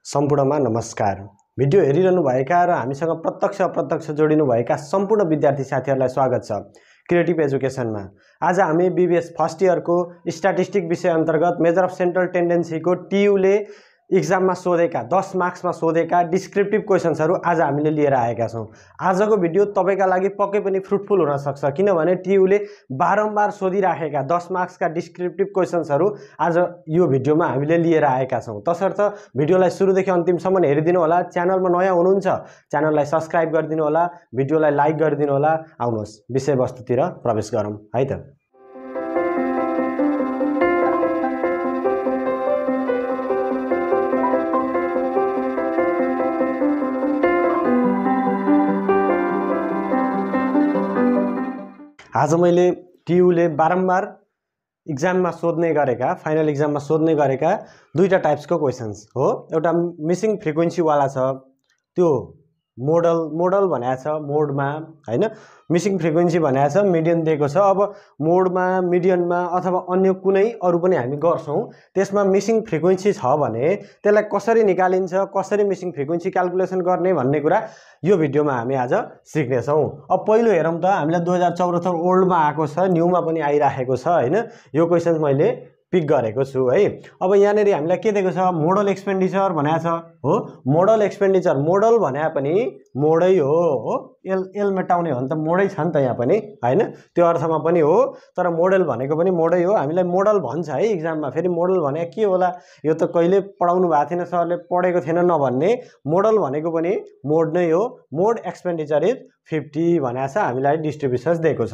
सम्पूर्णमा नमस्कार। भिडियो हेरिरहनुभएका र हामीसँग प्रत्यक्ष अप्रत्यक्ष जोडिनुभएका सम्पूर्ण विद्यार्थी साथीहरूलाई स्वागत छ क्रिएटिभ एजुकेसनमा। आज हामी बीबीएस फर्स्ट इयरको स्ट्याटिस्टिक विषय अन्तर्गत मेजर अफ सेन्ट्रल टेन्डेन्सीको टियुले एक्जाममा सोधेका 10 मार्क्समा सोधेका डिस्क्रिप्टिभ क्वेशन्सहरू आज हामीले लिएर आएका छौं। आजको भिडियो तपाईका लागि पक्कै पनि फ्रुटफुल हुन सक्छ, किनभने टियुले बारम्बार सोधिराखेका 10 मार्क्सका डिस्क्रिप्टिभ क्वेशन्सहरू आज यो भिडियोमा हामीले लिएर आएका छौं। तसर्थ भिडियोलाई सुरुदेखि अन्तिमसम्म हेरिदिनु होला। च्यानलमा नयाँ हुनुहुन्छ च्यानललाई सब्स्क्राइब गरिदिनु होला, भिडियोलाई लाइक गरिदिनु होला। आउनुहोस् विषयवस्तुतिर प्रवेश गरौँ है त। आज मैले टियुले बारम्बार एक्जाममा सोध्ने गरेका, फाइनल एक्जाममा सोध्ने गरेका दुईटा टाइप्सको क्वेशन्स हो। एउटा मिसिङ फ्रिक्वेन्सी वाला छ, त्यो मोडल भनेको छ मोडमा हैन, मिसिङ फ्रिक्वेन्सी भनेको छ मिडियन दिएको छ। अब मोडमा, मिडियनमा अथवा अन्य कुनै अरु पनि हामी गर्छौं, त्यसमा मिसिङ फ्रिक्वेन्सी छ भने त्यसलाई कसरी निकालिन्छ, कसरी मिसिङ फ्रिक्वेन्सी क्याल्कुलेसन गर्ने भन्ने कुरा यो भिडियोमा हामी आज सिक्ने छौं। अब पहिलो हेरौं त, हामीलाई 2074 ओल्डमा आएको छ, न्यूमा पनि आइराखेको छ हैन। यो क्वेशन मैले पिक गरेको छु है। अब यहाँनेरि हामीलाई के दिएको छ, मोडल एक्सपेन्डिचर भनेको छ हो। मोडल एक्सपेन्डिचर, मोडल भने पनि मोडै हो, एल मेटाउने हो नि त, मोडै छ नि त यहाँ पनि हैन, त्यो अर्थमा पनि हो। तर मोडल भनेको पनि मोडै हो। हामीलाई मोडल भन्छ है एक्जाममा। फेरि मोडल भने के होला, यो त कहिले पढाउनु भएको थिएन, सरले पढेको थिएन नभन्ने। मोडल भनेको पनि मोड नै हो। मोड एक्सपेन्डिचर इज 50 भनेको छ, हामीलाई डिस्ट्रिब्युसन्स दिएको छ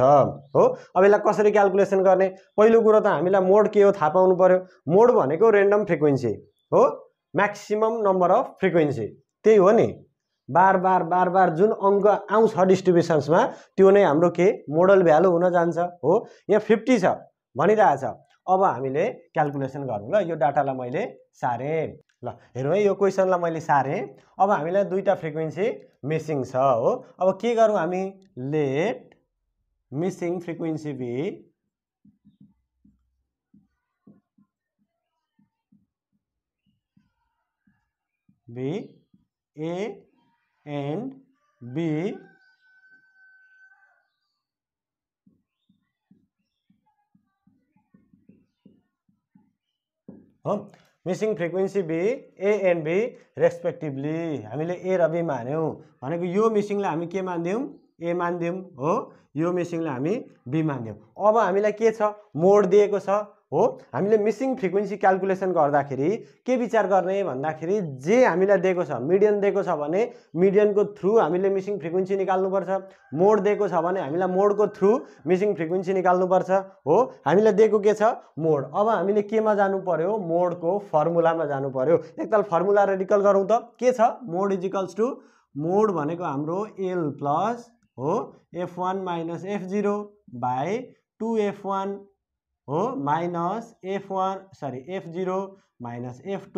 हो। अब यसलाई कसरी क्याल्कुलेसन गर्ने, पहिलो कुरो त हामीलाई मोड के हो थाहा पाउनु पर्यो। मोड भनेको रेन्डम फ्रिक्वेन्सी हो, म्याक्सिमम नम्बर अफ फ्रिक्वेन्सी, त्यही हो नि। बार बार जुन अंक आउँछ डिस्ट्रिब्युसन्समा त्यो नै हाम्रो के मोडल भ्यालु हुन जान्छ हो। यहाँ 50 छ भनिरहेछ। अब हामीले क्याल्कुलेसन गरौँ ल। यो डाटालाई मैले सारे ल, हेरौँ है, यो क्वेशनलाई मैले सारे। अब हामीलाई दुईटा फ्रिक्वेन्सी मिसिङ छ हो। अब के गरौँ हामी, let missing frequency be a and B हो। Missing frequency be a and b respectively. हामीले ए र बी मान्यौं भनेको यो मिसिङलाई हामी के मान्दियौं, ए मान्दियौं हो। यो मिसिङलाई हामी बी मान्दियौं। अब हामीलाई के छ, मोड दिएको छ हो। हामीले मिसिङ फ्रिक्वेन्सी क्याल्कुलेसन गर्दाखेरि के विचार गर्ने भन्दाखेरि, जे हामीलाई दिएको छ, मिडियन दिएको छ भने मिडियनको थ्रु हामीले मिसिङ फ्रिक्वेन्सी निकाल्नु पर्छ। मोड दिएको छ भने हामीलाई मोडको थ्रु मिसिङ फ्रिक्वेन्सी निकाल्नु पर्छ हो। हामीलाई दिएको के छ, मोड। अब हामीले केमा जानु पर्यो, मोडको फर्मुलामा जानु पर्यो। एकताल फर्मुला र रिकल गरौँ त, के छ, मोड इज इक्वल्स टु, मोड भनेको हाम्रो एल प्लस हो f1 minus f0 by 2f1 हो minus f0 minus f2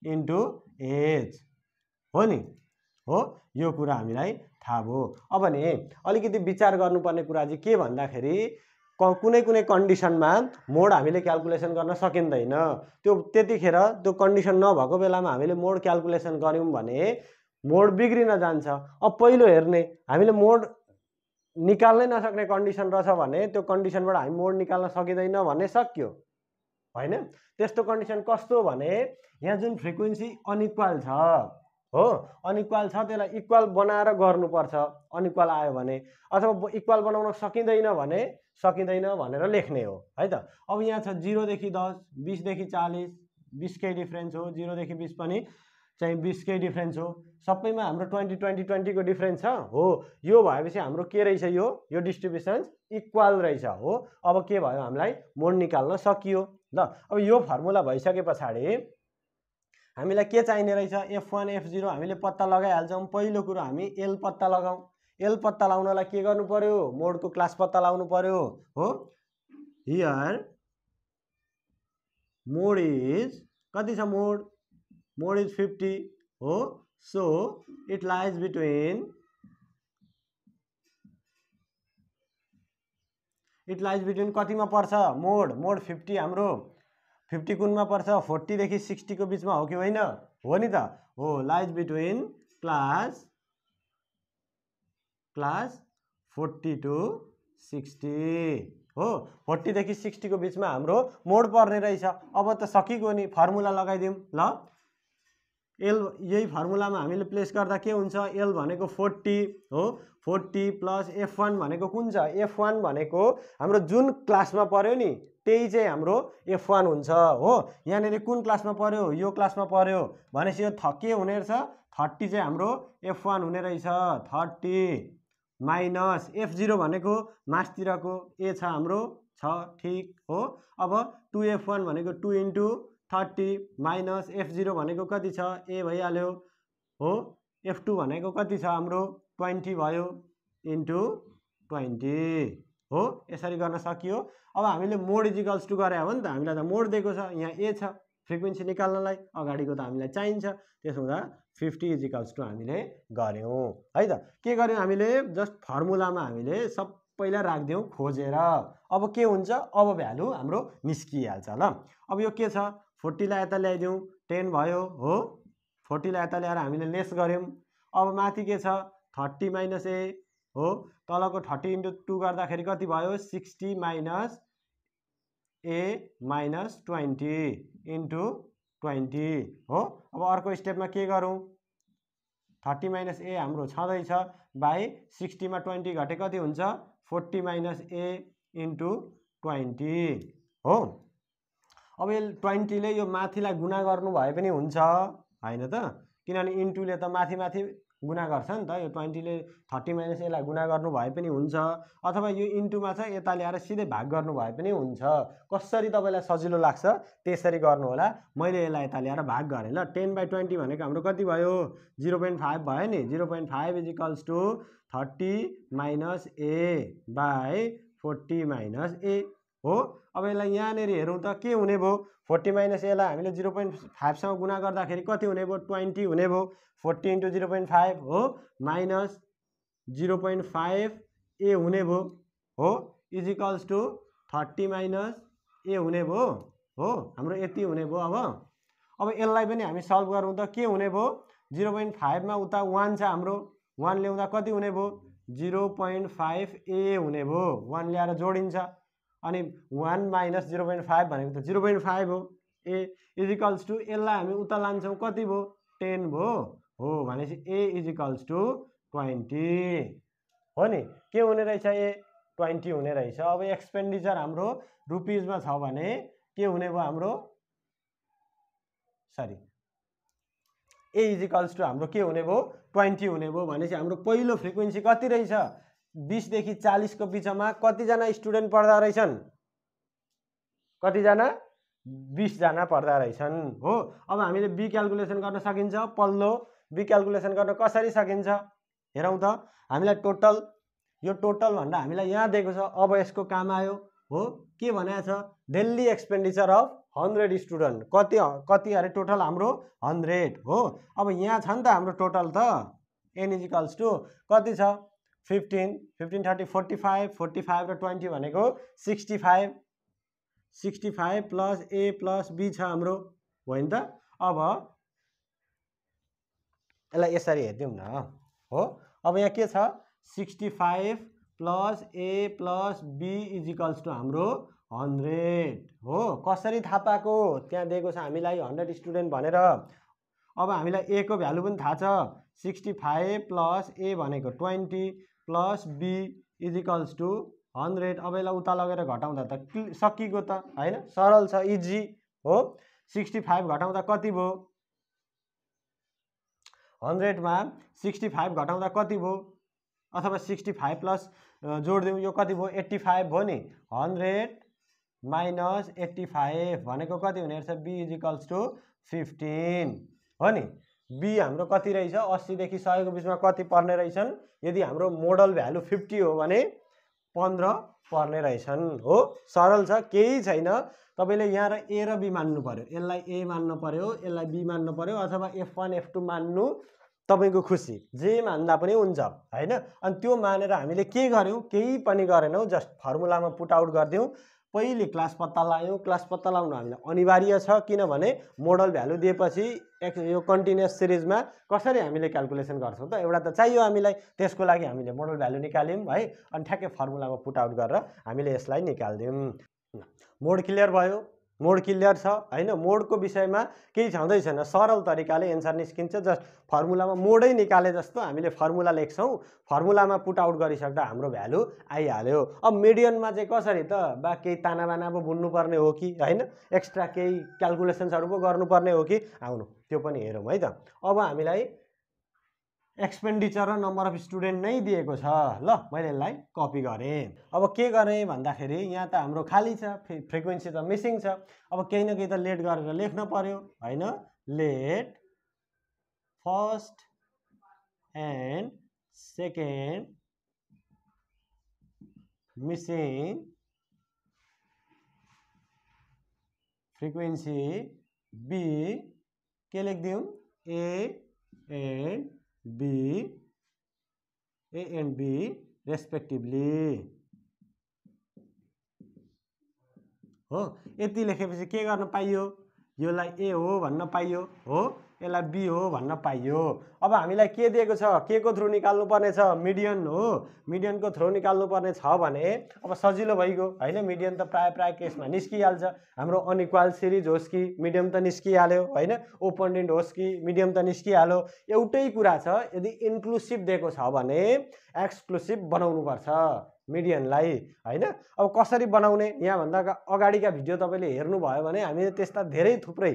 into H हो नि हो। यो कुरा हामीलाई थाहा भयो। अब नि अलिकति विचार गर्नुपर्ने कुरा चाहिँ के भन्दाखेरि, कुनै कुनै कन्डिसनमा मोड हामीले क्याल्कुलेसन गर्न सकिँदैन। त्यो त्यतिखेर त्यो कन्डिसन नभएको बेलामा हामीले मोड क्याल्कुलेसन गर्यौं भने मोड बिग्रिन जान्छ। अब पहिलो हेर्ने, हामीले मोड निकाल्नै नसक्ने कन्डिसन रहेछ भने त्यो कन्डिसनबाट हामी मोड निकाल्न सकिँदैन भने सक्यो हैन। त्यस्तो कन्डिसन कस्तो भने, यहाँ जुन फ्रिक्वेन्सी अनइक्वल छ हो, अनइक्वल छ, त्यसलाई इक्वल बनाएर गर्नुपर्छ। अनइक्वल आयो भने, अथवा इक्वल बनाउन सकिँदैन भने सकिँदैन भनेर लेख्ने हो है त। अब यहाँ छ 0 देखि 10, 20 देखि 40, 20 कै डिफरेन्स हो। 0 देखि 20 पनि चाहिँ 20 कै डिफरेन्स हो। सबैमा हाम्रो 20 को डिफरेन्स छ हो। यो भएपछि हाम्रो के रहेछ, यो डिस्ट्रिब्युसन्स इक्वल रहेछ हो। अब के भयो, हामीलाई मोड निकाल्न सकियो ल। अब यो फर्मुला भइसके पछाडि हामीलाई के चाहिने रहेछ, f1 f0 हामीले पत्ता लगाइहाल्छौं। पहिलो कुरो हामी एल पत्ता लगाऊ। एल पत्ता लगाउनलाई के गर्नु पर्यो, मोडको क्लास पत्ता लगाउनु पर्यो हो। हियर मोड इज कति छ, मोड इज 50 हो। सो इट लाइज बिट्विन कतिमा पर्छ, मोड 50 हाम्रो 50 कुनमा पर्छ, 40 देखि 60 को बीचमा हो कि होइन, हो नि त हो लाइज बिट्विन क्लास 40 to 60 हो 40 देखि 60 को बीचमा हाम्रो मोड पर्ने रहेछ अब त सकिगयो नि फर्मुला लगाइदिउँ ल एल यही फर्मुलामा हामीले प्लेस गर्दा के हुन्छ एल भनेको 40 हो 40 प्लस f1 भनेको कुन छ f1 भनेको हाम्रो जुन क्लासमा पर्यो नि त्यही चाहिँ हाम्रो f1 हुन्छ हो यहाँनेरि कुन क्लासमा पर्यो यो क्लासमा पर्यो भनेपछि यो के हुने रहेछ 30 चाहिँ हाम्रो f1 हुने रहेछ 30 माइनस f0 भनेको मासतिरको a छ हाम्रो छ ठीक हो अब 2f1 भनेको 2 इन्टु 30 माइनस f0 भनेको कति छ a भइहाल्यो हो f2 भनेको कति छ हाम्रो 20 भयो इन्टु 20 हो यसरी गर्न सकियो अब हामीले मोड इजिकल्स टु गरे हो नि त हामीलाई त मोड दिएको छ यहाँ a छ फ्रिक्वेन्सी निकाल्नलाई अगाडिको त हामीलाई चाहिन्छ त्यसो हुँदा 50 इजिकल्स टु हामीले गर्यौं है त के गर्यौं हामीले जस्ट फर्मुलामा हामीले सबैलाई राख्दियौं खोजेर अब के हुन्छ अब भ्यालु हाम्रो निस्किहाल्छ ल अब यो के छ 40 लाई यता ल्याइदिउँ 10 भयो हो 40 लाई यता ल्याएर हामीले लेस गर्यौं अब माथि के छ 30 माइनस a हो तलको 30 इन्टु 2 गर्दाखेरि कति भयो 60 माइनस a माइनस 20 इन्टु 20 हो अब अर्को स्टेपमा के गरौँ 30 माइनस a हाम्रो छँदैछ बाई 60 मा 20 घटे कति हुन्छ 40 माइनस a इन्टु 20 हो अब यो 20 ले यो माथिलाई गुणा गर्नु भए पनि हुन्छ हैन त किनभने इन्टुले त माथि माथि गुणा गर्छ नि त यो 20 ले 30 माइनस a लाई गुणा गर्नु भए पनि हुन्छ अथवा यो इन्टुमा छ यता ल्याएर सिधै भाग गर्नु भए पनि हुन्छ कसरी तपाईलाई सजिलो लाग्छ त्यसरी गर्नु होला मैले यसलाई यता ल्याएर भाग गरे ल 10/20 भनेको हाम्रो कति भयो 0.5 भयो नि 0.5 equals to 30 minus a by 40 minus a हो अब यसलाई यहाँनेरि हेरौँ त के हुने भयो 40 माइनस a लाई हामीले 0.5 सँग गुणा गर्दाखेरि कति हुने भयो 20 हुने भयो 40 इन्टु 0.5 हो माइनस 0.5 a हुने भयो हो is equals to 30 minus a हुने भयो हो हाम्रो यति हुने भयो अब यसलाई पनि हामी सल्भ गरौँ त के हुने भयो 0.5 मा उता 1 छ हाम्रो 1 ल्याउँदा कति हुने भयो 0.5 a हुने भयो 1 ल्याएर जोडिन्छ अनि 1 माइनस 0.5 भनेको त 0.5 हो a इज इक्वल्स टु यसलाई हामी उता लान्छौँ कति भयो 10 भयो हो भनेपछि a इज इक्वल्स टु 20 हो नि के हुने रहेछ a 20 हुने रहेछ अब एक्सपेन्डिचर हाम्रो रुपीजमा छ भने के हुने भयो हाम्रो sorry a is equals to हाम्रो के हुने भयो 20 हुने भयो भनेपछि हाम्रो पहिलो फ्रिक्वेन्सी कति रहेछ 20 देखि 40 को बीचमा कति जना स्टुडेन्ट पढ्दा रहेछन् कति जना 20 जना पढ्दा रहेछन् हो अब हामीले बी क्याल्कुलेसन गर्न सकिन्छ पल्लो बी क्याल्कुलेसन गर्न कसरी सकिन्छ हेरौँ त हामीलाई टोटल यो टोटल भन्दा हामीलाई यहाँ दिएको छ अब यसको काम आयो हो के भनेको छ डेली एक्सपेन्डिचर अफ 100 स्टुडेन्ट कति अरे टोटल हाम्रो 100 हो अब यहाँ छ नि त हाम्रो टोटल त n इज इक्वल्स टु कति छ 15 15 30 45 45 र 20 भनेको 65 प्लस a प्लस b छ हाम्रो होइन त अब यसलाई यसरी हेर्दिउँ न हो अब यहाँ के छ 65 plus a plus b is equals to हाम्रो 100 हो कसरी थाहा पाएको त्यहाँ दिएको छ हामीलाई 100 स्टुडेन्ट भनेर अब हामीलाई a को भ्यालु पनि थाहा छ 65 प्लस a भनेको 20 plus b is equals to 100 अब यसलाई उता लगेर घटाउँदा त सकिएको त हैन सरल छ इजी हो 65 घटाउँदा कति भयो 100 मा 65 घटाउँदा कति भयो अथवा 65 प्लस जोड्दिउँ यो कति भयो 85 भयो नि 100 माइनस 85 भनेको कति हुने रहेछ b इज इक्वल्स टु 15 हो नि b हाम्रो कति रहेछ 80 देखि 100 को बीचमा कति पर्ने रहेछन् यदि हाम्रो मोडल भ्यालु 50 हो भने 15 पर्ने रहेछन् हो सरल छ केही छैन तपाईले यहाँ र a र b मान्नु पर्यो यसलाई a मान्नु पर्यो यसलाई b मान्नु पर्यो अथवा f1 f2 मान्नु तपाईको खुसी जे मान्दा पनि हुन्छ हैन अनि त्यो मानेर हामीले के गर्यौं केही पनि गरेनौ जस्ट फर्मुलामा पुट आउट गर्दियौ पहिले क्लास पत्ता लगायौँ। क्लास पत्ता लगाउन हामीलाई अनिवार्य छ, किनभने मोडल भ्यालु दिएपछि यो कन्टिन्युअस सिरिजमा कसरी हामीले क्याल्कुलेसन गर्छौँ त, एउटा त चाहियो हामीलाई। त्यसको लागि हामीले मोडल भ्यालु निकाल्यौँ है, अनि ठ्याक्कै फर्मुलामा पुट आउट गरेर हामीले यसलाई निकाल्दियौँ। मोड क्लियर भयो, मोड क्लियर छ हैन। मोडको विषयमा केही छँदै छैन, सरल तरिकाले एन्सर निस्किन्छ। जस्ट फर्मुलामा मोडै निकाले जस्तो हामीले फर्मुला लेख्छौँ, फर्मुलामा पुट आउट गरिसक्दा हाम्रो भ्यालु आइहाल्यो। अब मिडियनमा चाहिँ कसरी त, बा केही तानाबाना पो बुन्नुपर्ने हो कि हैन, एक्स्ट्रा केही क्याल्कुलेसन्सहरू पो गर्नुपर्ने हो कि, आउनु त्यो पनि हेरौँ है त। अब हामीलाई एक्सपेन्डिचर र नम्बर अफ स्टुडेन्ट नै दिएको छ। ल मैले यसलाई कपी गरेँ। अब के गरेँ भन्दाखेरि यहाँ त हाम्रो खाली छ, फ्रिक्वेन्सी त मिसिङ छ। अब केही न केही त लेट गरेर लेख्न पर्यो हैन। Let first and second missing frequency be के लेख्दियौँ, ए एन्ड बी रेस्पेक्टिभली हो। यति लेखेपछि के गर्न पाइयो, योलाई ए हो भन्न पाइयो हो, यसलाई बी हो भन्न पाइयो। अब हामीलाई के दिएको छ, के को थ्रु निकाल्नु पर्ने छ, मिडियन हो, मिडियनको थ्रु निकाल्नु पर्ने छ भने अब सजिलो भइगयो हैन। मिडियन त प्राय केसमा निस्किहाल्छ। हाम्रो अनइक्वल सिरिज होस् कि मिडियम त निस्किहाल्यो हैन, ओपन होस् कि मिडियम त निस्किहाल्यो। एउटै कुरा छ, यदि इन्क्लुसिभ दिएको छ भने एक्सक्लुसिभ बनाउनु पर्छ मिडियनलाई हैन। अब कसरी बनाउने, यहाँभन्दा अगाडिका भिडियो तपाईँले हेर्नुभयो भने हामीले त्यस्ता धेरै थुप्रै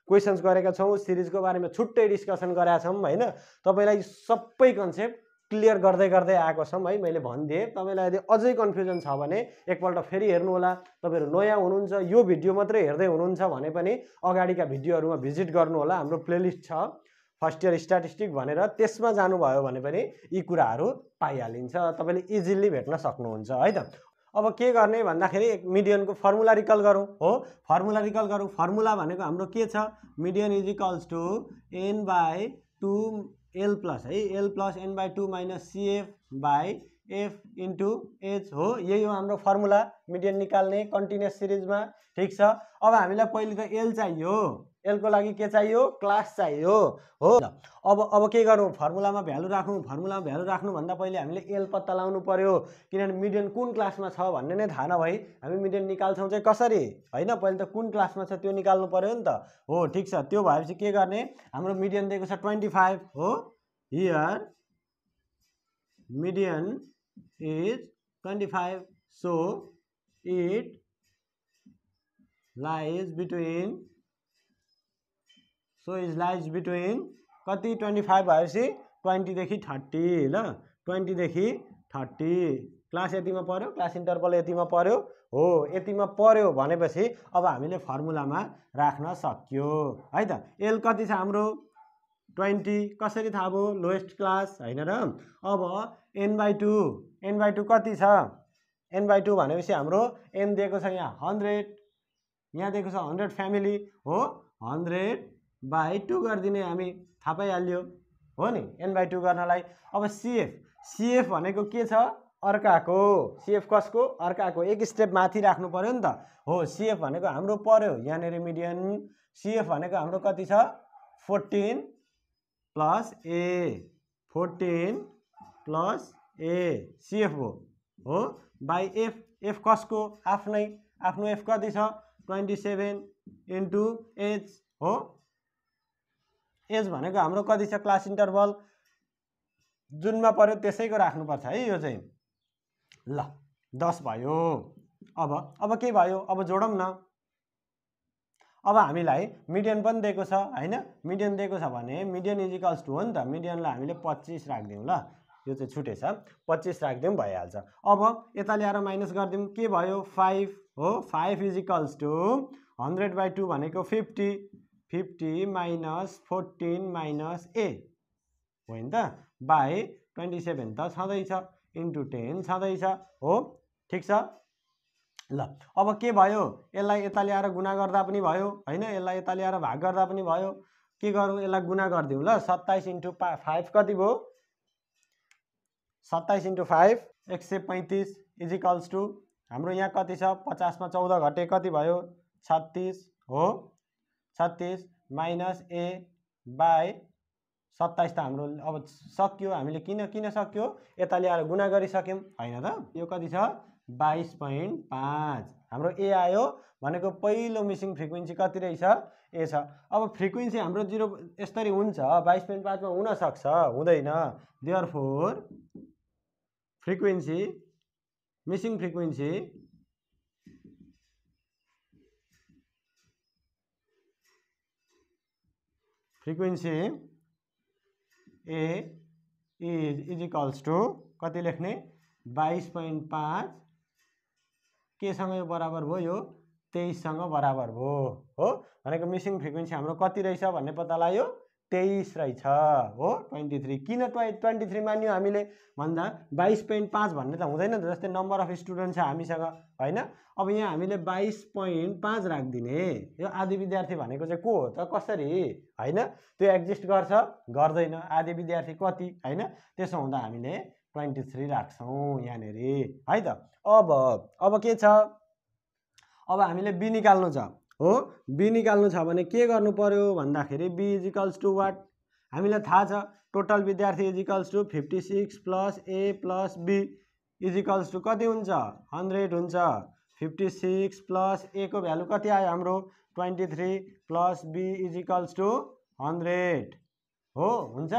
क्वेसन्स गरेका छौँ, सिरिजको बारेमा छुट्टै डिस्कसन गरेका छौँ हैन। तपाईँलाई सबै कन्सेप्ट क्लियर गर्दै आएको छौँ है। मैले भनिदिएँ, तपाईँलाई यदि अझै कन्फ्युजन छ भने एकपल्ट फेरि हेर्नु होला। तपाईँहरू नयाँ हुनुहुन्छ, यो भिडियो मात्रै हेर्दै हुनुहुन्छ भने पनि अगाडिका भिडियोहरूमा भिजिट गर्नु होला। हाम्रो प्लेलिस्ट छ फर्स्ट इयर स्ट्याटिस्टिक भनेर, त्यसमा जानुभयो भने पनि यी कुराहरू पाइहालिन्छ, तपाईँले इजिली भेट्न सक्नुहुन्छ है त। अब के गर्ने भन्दाखेरि मिडियनको फर्मुला रिकल गरौँ हो। फर्मुला रिकल गरौँ। फर्मुला भनेको हाम्रो के छ, median is equals to n by 2 l plus है, l plus n by 2 minus cf by f into h हो। यही हो हाम्रो फर्मुला मिडियन निकाल्ने कन्टिन्युअस सिरिजमा, ठिक छ। अब हामीलाई पहिले त l चाहियो, l को लागि के चाहियो, क्लास चाहियो हो। अब के गरौँ, फर्मुलामा भ्यालु राखौँ। फर्मुलामा भ्यालु राख्नु भन्दा पहिले हामीले l पत्ता लगाउनु पर्यो, किनभने मिडियन कुन क्लासमा छ भन्ने नै थाहा नभई हामी मिडियन निकाल्छौँ चाहिँ कसरी हैन। पहिले त कुन क्लासमा छ त्यो निकाल्नु पर्यो नि त हो, ठिक छ। त्यो भएपछि के गर्ने, हाम्रो मिडियन दिएको छ 25 हो। Here median is 25, so it lies between कति, 25 भएपछि 20 देखि 30 ल, 20 देखि 30। क्लास यतिमा पर्यो, क्लास इन्टरभल यतिमा पर्यो हो। यतिमा पर्यो भनेपछि अब हामीले फर्मुलामा राख्न सक्यो है त। एल कति छ हाम्रो 20, कसरी थाहा भयो, लोएस्ट क्लास हैन र। अब n/2 कति छ, n/2 भनेपछि हाम्रो n दिएको छ यहाँ 100, यहाँ दिएको छ 100 फ्यामिली हो। 100/2 गरिदिने हामी, थाहा पाइहाल्यो हो नि n/2 गर्नलाई। अब cf भनेको के छ, अर्काको, cf कसको, अर्काको, एक स्टेप माथि राख्नु पर्यो नि त हो। cf भनेको हाम्रो पर्यो यहाँनिर मिडियन, cf भनेको हाम्रो कति छ 14 plus a, 14 plus a cf हो बाई f कसको, आफ्नो f कति छ 27 इन्टु h हो। एज भनेको हाम्रो कति छ, क्लास इन्टरभल जुनमा पर्यो त्यसैको राख्नुपर्छ है यो चाहिँ। ल 10 भयो। अब के भयो, अब जोडौँ न। अब हामीलाई मिडियन पनि दिएको छ हैन। मिडियन दिएको छ भने मिडियन इज इक्वल्स टु हो नि त, मिडियनलाई हामीले 25 राख्दियौँ ल, यो चाहिँ छुटे छ, 25 राख्दियौँ भइहाल्छ। अब यता ल्याएर माइनस गरिदिउँ, के भयो 5 हो। 5 इज इक्वल्स टु 100/2 भनेको 50 माइनस 14 माइनस a हो नि त, बाई 27 त छँदैछ, इन्टु 10 छँदैछ हो, ठिक छ। ल अब के भयो, यसलाई यता ल्याएर गुणा गर्दा पनि भयो हैन, यसलाई यता ल्याएर भाग गर्दा पनि भयो। के गरौँ, यसलाई गुणा गरिदिउँ ल। 27 इन्टु 5 कति भयो, 27 इन्टु 5 135 इज इक्वल्स टु हाम्रो यहाँ कति छ 50 मा 14 घटे कति भयो 36 हो 36 माइनस a बाई 27 त हाम्रो अब सक्यो हामीले किन सक्यो यता ल्याएर गुणा गरिसक्यौं हैन त यो कति छ 22.5 हाम्रो a आयो भनेको पहिलो मिसिङ फ्रिक्वेन्सी कति रहेछ a छ अब फ्रिक्वेन्सी हाम्रो 0 यसरी हुन्छ 22.5 मा हुन सक्छ हुँदैन therefore frequency missing frequency a is equals to कति लेख्ने 22.5 के सँग यो बराबर भयो यो 23 सँग बराबर भयो हो भनेको मिसिङ फ्रिक्वेन्सी हाम्रो कति रहेछ भन्ने पत्ता लाग्यो 23 रहेछ हो 23 किन 23 मान्यो हामीले भन्दा 22.5 भन्ने त हुँदैन त जस्तै नम्बर अफ स्टुडेन्ट छ हामीसँग हैन अब यहाँ हामीले 22.5 राख्दिने यो आधी विद्यार्थी भनेको चाहिँ को हो त कसरी हैन त्यो एक्जिस्ट गर्छ गर्दैन आधी विद्यार्थी कति हैन त्यसो हुँदा हामीले 23 राख्छौं यहाँ नेरी है त अब के छ अब हामीले b निकाल्नु छ हो b निकाल्नु छ भने के गर्नु पर्यो भन्दाखेरि b = व्हाट हामीलाई थाहा छ टोटल विद्यार्थी = 56 + a + b = कति हुन्छ 100 हुन्छ 56 + a को भ्यालु कति आयो हाम्रो 23 + b = 100 हो हुन्छ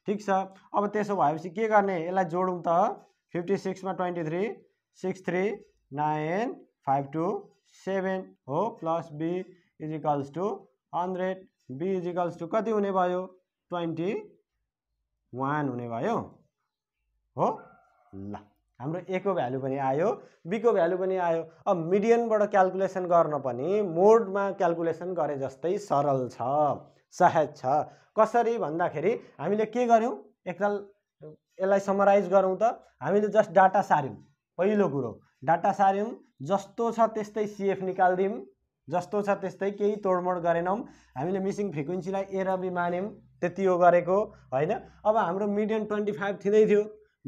ठीक छ अब त्यसो भएपछि के गर्ने यसलाई जोडौं त 56 मा 23 63 9 52 7 हो प्लस b = 100 b = कति हुने भयो 21 हुने भयो हो ल हाम्रो a को भ्यालु पनि आयो b को भ्यालु पनि आयो अब मिडियनबाट क्याल्कुलेसन गर्न पनि मोडमा क्याल्कुलेसन गरे जस्तै सरल छ सहज छ कसरी भन्दाखेरि हामीले के गर्यौं एकताल यसलाई समराइज गरौं त हामीले जस्ट डाटा सार्यौं पहिलो कुरो डाटा सार्यौं जस्तो छ त्यस्तै CF निकाल्दियौं जस्तो छ त्यस्तै केही तोडमोड गरेनौं हामीले मिसिङ फ्रिक्वेन्सीलाई a र b मान्यौं त्यति हो गरेको हैन अब हाम्रो मिडियन 25 थिदै थियो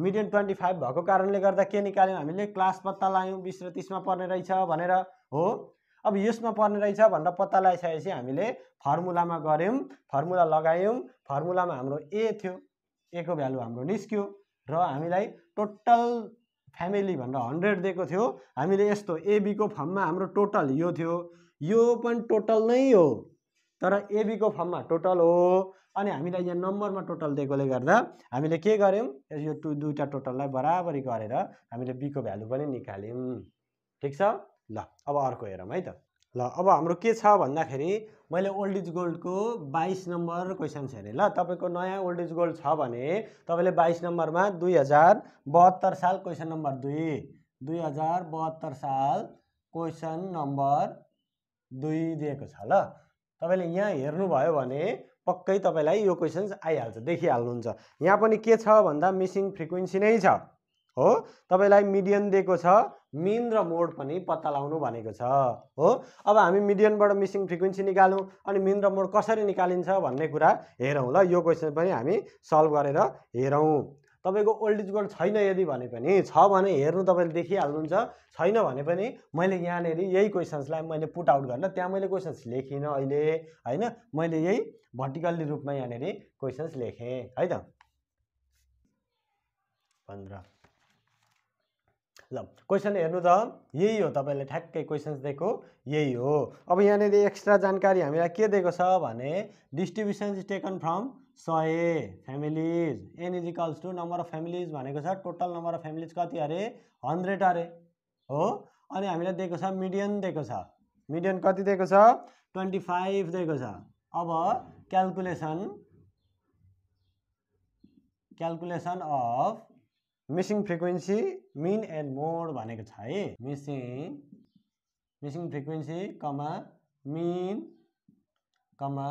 मिडियन 25 भएको कारणले गर्दा के निकाल्यौं हामीले क्लास पत्ता लगायौं 20 र 30 मा पर्ने रहेछ भनेर हो अब यसमा पर्ने रहेछ भनेर पत्ता लगाइसकेपछि हामीले फर्मुलामा गर्यौं फर्मुला लगायौं फर्मुलामा हाम्रो a थियो a को भ्यालु हाम्रो निस्क्यो र हामीलाई टोटल फ्यामिली भनेर 100 दिएको थियो हामीले यस्तो ab को फर्ममा हाम्रो टोटल यो थियो यो पनि टोटल नै हो तर ab को फर्ममा टोटल हो अनि हामीलाई यहाँ नम्बरमा टोटल दिएकोले गर्दा हामीले के गर्यौं यो दुईटा टोटललाई बराबरी गरेर हामीले b को भ्यालु पनि निकाल्यौं ठीक छ ल अब अर्को हेरौं है त ल अब हाम्रो के छ भन्दाखेरि मैले ओल्ड इज गोल्ड को 22 नम्बर क्वेशन हेरे ल तपाईको नयाँ ओल्ड इज गोल्ड छ भने तपाईले 22 नम्बरमा 2072 साल क्वेशन नम्बर 2 2072 साल क्वेशन नम्बर 2 दिएको छ ल तपाईले यहाँ हेर्नु भयो भने पक्कै तपाईलाई यो क्वेशन्स आइहाल्छ देखिहाल्नुहुन्छ यहाँ पनि के छ भन्दा मिसिङ फ्रिक्वेन्सी नै छ हो तपाईलाई मिडियन दिएको छ मिन र मोड पनि पत्ता लगाउनु भनेको छ हो अब हामी मिडियनबाट मिसिङ फ्रिक्वेन्सी निकालौं अनि मिन र मोड कसरी निकालिन्छ भन्ने कुरा हेरौं ल यो क्वेशन पनि हामी सल्भ गरेर हेरौं तपाईको ओल्ड इज गोल्ड छैन यदि भने पनि छ भने हेर्नु तपाईले देखिहाल्नुहुन्छ छैन भने पनि मैले यहाँ नेरी यही क्वेशन्सलाई मैले पुट आउट गर्न त्यहाँ मैले क्वेशन्स लेखिन अहिले हैन मैले यही भर्टिकली रूपमा यहाँ नेरी क्वेशन्स लेखे है त 15 ल क्वेशन हेर्नु त यही हो तपाईले ठ्याक्कै क्वेशन्स दिएको यही हो अब यहाँ नेरी एक्स्ट्रा जानकारी हामीलाई के दिएको छ भने distribution is taken from 100 families n = number of families भनेको छ टोटल नम्बर अफ फ्यामिलीज कति अरे 100 अरे हो अनि हामीलाई दिएको छ मिडियन दिएको छ मिडियन कति दिएको छ 25 दिएको छ अब calculation of missing frequency mean and mode भनेको छ है missing frequency comma mean comma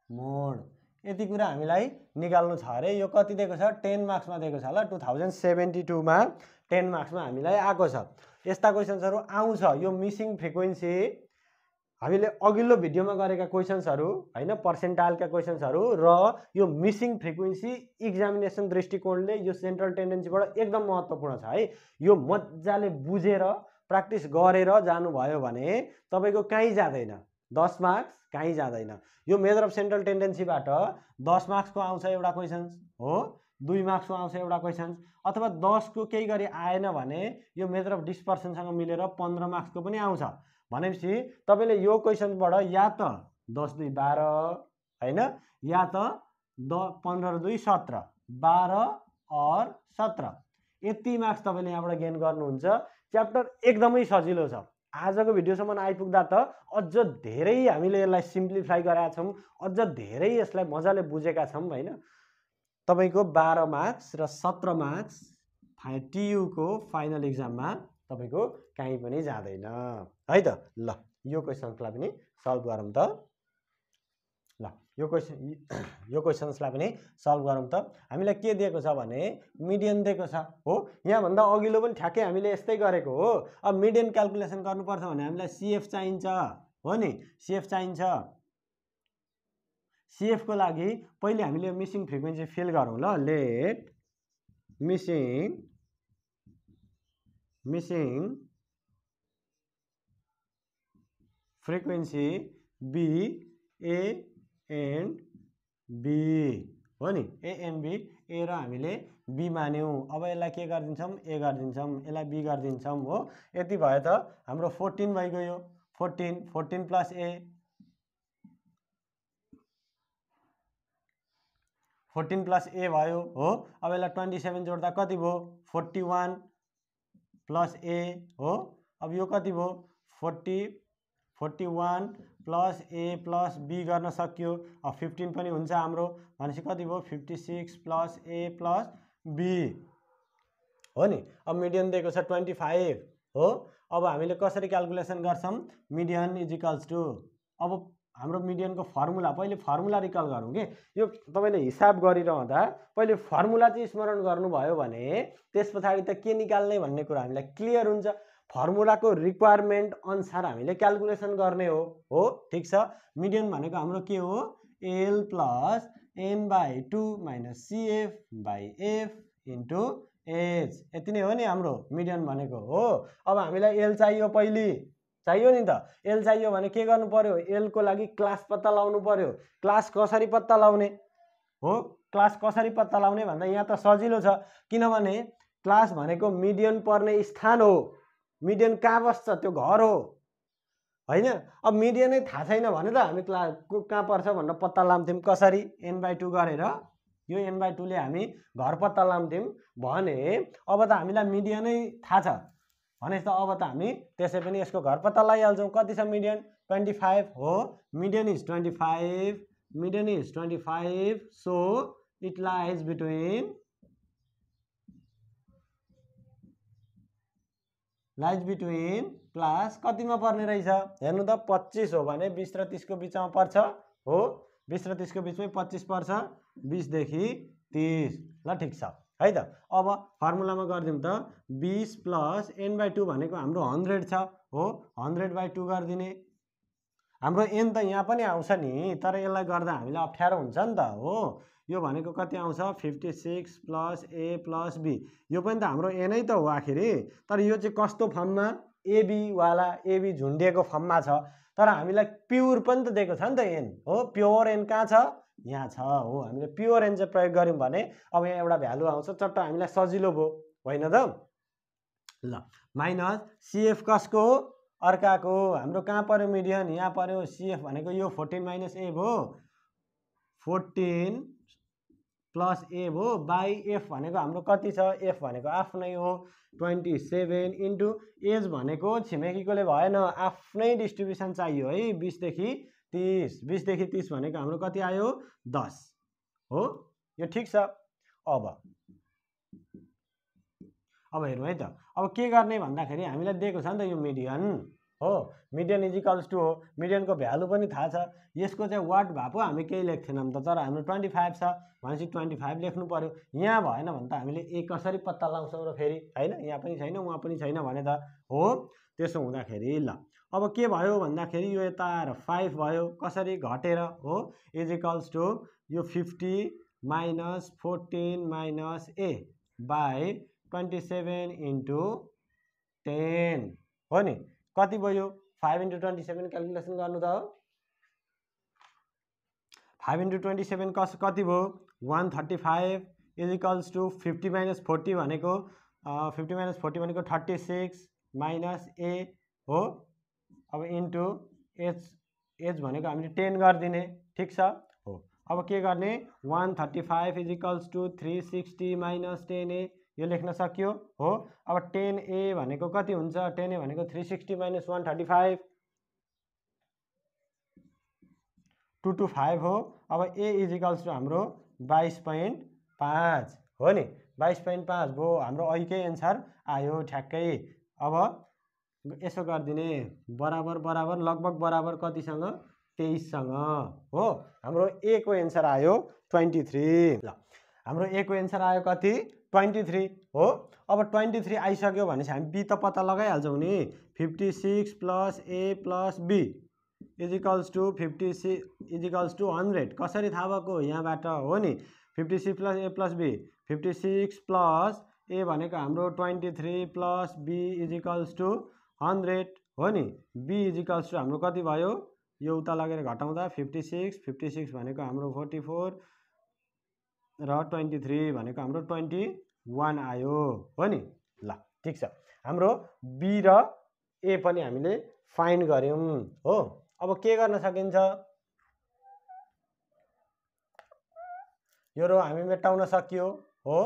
mode यति कुरा हामीलाई निकाल्नु छ अरे यो कति दिएको छ 10 मार्क्समा दिएको छ ल 2072 मा 10 मार्क्समा हामीलाई आएको छ यस्ता क्वेशन्सहरु आउँछ यो मिसिङ फ्रिक्वेन्सी हामीले अघिल्लो भिडियोमा गरेका क्वेशन्सहरु हैन पर्सेन्टाइलका क्वेशन्सहरु र यो मिसिङ फ्रिक्वेन्सी एक्जामिनेसन दृष्टिकोणले यो सेन्ट्रल टेन्डेन्सीबाट एकदम महत्त्वपूर्ण छ है यो मज्जाले बुझेर प्र्याक्टिस गरेर जानुभयो भने तपाईको कहीँ जाँदैन, 10 मार्क्स कहीँ जाँदैन। यो मेजर अफ सेन्ट्रल टेन्डेन्सीबाट 10 मार्क्सको आउँछ एउटा क्वेसन्स हो, 2 मार्क्सको आउँछ एउटा क्वेसन्स, अथवा 10 को केही गरी आएन भने यो मेजर अफ डिस्पर्सनसँग मिलेर 15 मार्क्सको पनि आउँछ। भनेपछि तपाईले यो क्वेसन्सबाट या त 10 2 12 हैन, या त 15 2 17, 12 और 17 यति मार्क्स तपाईले यहाँबाट गेन गर्नुहुन्छ। च्याप्टर एकदमै सजिलो छ। आजको भिडियोसम्म आइपुग्दा त अझ धेरै हामीले यसलाई सिम्प्लिफाई गरेका छौं, अझ धेरै यसलाई मजाले बुझेका छौं हैन। तपाईको 12 मार्क्स र 17 मार्क्स टियु को फाइनल एक्जाममा तपाईको कहीँ पनि जाँदैन है त। ल यो क्वेशन्सलाई पनि सल्भ गरौँ त। ल यो क्वेशन्सलाई पनि सल्भ गरौँ त। हामीलाई के दिएको छ भने मिडियन दिएको छ हो। यहाँ भन्दा अघिल्लो पनि ठ्याक्कै हामीले यस्तै गरेको हो। अब मिडियन क्याल्कुलेसन गर्नुपर्छ भने हामीलाई सीएफ चाहिन्छ हो नि, सीएफ चाहिन्छ। सीएफ को लागि पहिले हामीले मिसिङ फ्रिक्वेन्सी फिल गरौँ ल। Let missing frequency be a and b हो नि, ए एन्ड बी। ए र हामीले बी मान्यौं। अब यसलाई के गरिदिन्छौं, ए गरिदिन्छौं, यसलाई बी गरिदिन्छौं हो। यति भयो त हाम्रो 14 भइगयो। 14 प्लस ए, 14 प्लस ए भयो हो। अब यसलाई 27 जोड्दा कति भयो, 41 प्लस ए हो। अब यो कति भयो, 41 प्लस ए प्लस बी गर्न सक्यो। अब 15 पनि हुन्छ हाम्रो, भनेपछि कति भयो, 56 प्लस ए प्लस बी हो नि। अब मिडियन दिएको छ 25 हो। अब हामीले कसरी क्याल्कुलेसन गर्छौं, मिडियन इज इक्वल्स टु, अब हाम्रो मिडियनको फर्मुला, पहिले फर्मुला रिकल गरौँ के। यो तपाईले हिसाब गरिरहँदा पहिले फर्मुला चाहिँ स्मरण गर्नुभयो भने त्यस पछाडि त के निकाल्ने भन्ने कुरा हामीलाई क्लियर हुन्छ। फर्मुलाको रिक्वायरमेन्ट अनुसार हामीले क्याल्कुलेसन गर्ने हो ठीक छ। मिडियन भनेको हाम्रो के हो, l plus n by 2 minus cf by f into h, यति नै हो नि हाम्रो मिडियन भनेको हो। अब हामीलाई एल चाहियो, पहिले चाहियो नि त। एल चाहियो भने के गर्नु पर्यो, एल को लागि क्लास पत्ता लाउनु पर्यो। क्लास कसरी पत्ता लाउने हो, क्लास कसरी पत्ता लाउने भन्दा यहाँ त सजिलो छ, किनभने क्लास भनेको मिडियन पर्ने स्थान हो। मिडियन कहाँ बस्छ, त्यो घर हो हैन। अब मिडियनै थाहा छैन भने त हामी क्लास कहाँ पर्छ भनेर पत्ता लाउँथ्यौं, कसरी, n/2 गरेर। यो n/2 ले हामी घर पत्ता लाउँथ्यौं भने अब त हामीलाई मिडियनै थाहा छ भने त अब त हामी त्यसै पनि यसको घर पत्ता लगाइहाल्छौं। कति छ मिडियन, 25 हो। Median is 25, median is 25, so it lies between class कतिमा पर्ने रहेछ, हेर्नु त 25 हो भने 20 र 30 को बिचमा पर्छ हो। 20 र 30 को बिचमै 25 पर्छ, 20 देखि 30। ल ठीक छ है त। अब फर्मुलामा गरिदिउँ त, 20 प्लस n/2 भनेको हाम्रो 100 छ हो, 100/2 गरिदिने। हाम्रो n त यहाँ पनि आउँछ नि, तर यसलाई गर्दा हामीलाई अप्ठ्यारो हुन्छ नि त हो। यो भनेको कति आउँछ, 56 प्लस ए प्लस बी, यो पनि त हाम्रो n नै त हो आखिरी। तर यो चाहिँ कस्तो फर्ममा, एबी वाला, एबी झुन्डिएको फर्ममा छ। तर हामीलाई प्योर पनि त दिएको छ नि त n हो। प्योर n कहाँ छ, यहाँ छ हो। हामीले प्योर n चाहिँ प्रयोग गर्यौं भने अब यहाँ एउटा भ्यालु आउँछ, चट्ट हामीलाई सजिलो भयो होइन त। ल माइनस सीएफ कसको हो, अर्काको। हाम्रो कहाँ पर्यो मिडियन, यहाँ पर्यो। सीएफ भनेको यो 14 माइनस ए भयो, 14 प्लस ए भयो, बाई एफ भनेको हाम्रो कति छ, एफ भनेको आफ्नै हो 27 इन्टु एज भनेको छिमेकीकोले भएन, आफ्नै डिस्ट्रिब्युसन चाहियो है। 20 देखि 30, 20 देखि 30 भनेको हाम्रो कति आयो, 10 हो। यो ठीक छ। अब हेरौँ है त। अब के गर्ने भन्दाखेरि हामीलाई दिएको छ नि त यो मिडियन हो। मिडियन इज इक्वल्स टु हो, मिडियनको भ्यालु पनि थाहा छ। यसको चाहिँ वाट भए पो हामी केही लेख्थेनौँ त, तर हाम्रो 25 छ भनेपछि 25 लेख्नु पर्यो। यहाँ भएन भने त हामीले ए कसरी पत्ता लगाउँछौँ र फेरि हैन, यहाँ पनि छैन उहाँ पनि छैन भने त हो। त्यसो हुँदाखेरि ल अब के भयो भन्दाखेरि यो यता आएर 5 भयो, कसरी घटेर हो, इज इक्वल्स टु यो 50 minus 14 minus A by 27 into 10 हो नि कति भयो 5 × 27 क्याल्कुलेसन गर्नु त 5 × 27 कति भयो 135 इजिकल्स टु 50 - 40 भनेको 50 - 40 भनेको 36 माइनस ए हो अब इन्टु एच भनेको हामीले 10 गरिदिने ठिक छ हो अब के गर्ने 135 इजिकल्स टु 360 माइनस 10a यो लेख्न सकियो हो अब 10a भनेको कति हुन्छ 10a भनेको 360 माइनस 135 225 हो अब a इजिकल्स टु हाम्रो 22.5 हो नि 22.5 भयो हाम्रो अहिकै एन्सर आयो ठ्याक्कै अब यसो गरिदिने बराबर बराबर लगभग बराबर कतिसँग 23 सँग हो हाम्रो a को एन्सर आयो 23 ल हाम्रो a को एन्सर आयो कति 23 हो अब 23 आइसक्यो भनेपछि हामी b त पत्ता लगाइहाल्छौँ नि 56 plus a plus b is equals to 56 is equals to 100 कसरी थाहा भएको यहाँबाट हो नि 56 plus a plus b 56 plus a भनेको हाम्रो 23 प्लस b इजिकल्स टु 100 हो नि b इजिकल्स टु हाम्रो कति भयो यो उता लगेर घटाउँदा 56 भनेको हाम्रो 44 र 23 भनेको हाम्रो 21 आयो हो नि ल ठिक छ हाम्रो b र a पनि हामीले फाइन्ड गर्यौं हो अब के गर्न सकिन्छ यो रो हामी मेटाउन सकियो हो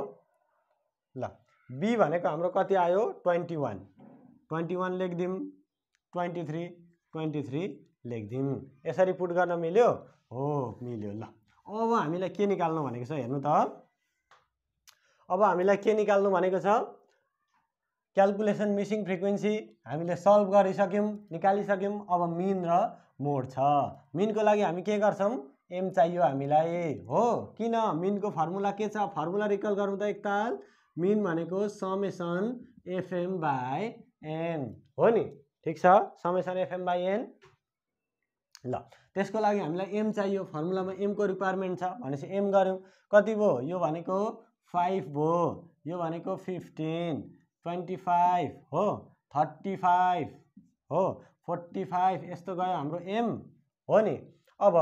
ल b भनेको हाम्रो कति आयो 21 लेख्दिम 23 लेख्दिम यसरी पुट गर्न मिल्यो हो मिल्यो ल अब हामीलाई के निकाल्नु भनेको छ हेर्नु त अब हामीलाई के निकाल्नु भनेको छ क्याल्कुलेसन मिसिङ फ्रिक्वेन्सी हामीले सल्भ गरिसक्यौं निकालिसक्यौं अब मिन र मोड छ मिनको लागि हामी के गर्छौं m चाहियो हामीलाई हो किन मिनको फर्मुला के छ फर्मुला रिकल गरौँ त एकताल मिन भनेको समेसन fm बाइ n हो नि ठीक छ समेसन fm बाइ n ल त्यसको लागि हामीलाई m चाहियो फर्मुलामा m को रिक्वायरमेन्ट छ भनेपछि m गर्यौं कति भयो यो भनेको 5 भयो यो भनेको 15 25 हो 35 हो 45 यस्तो गयो हाम्रो m हो नि अब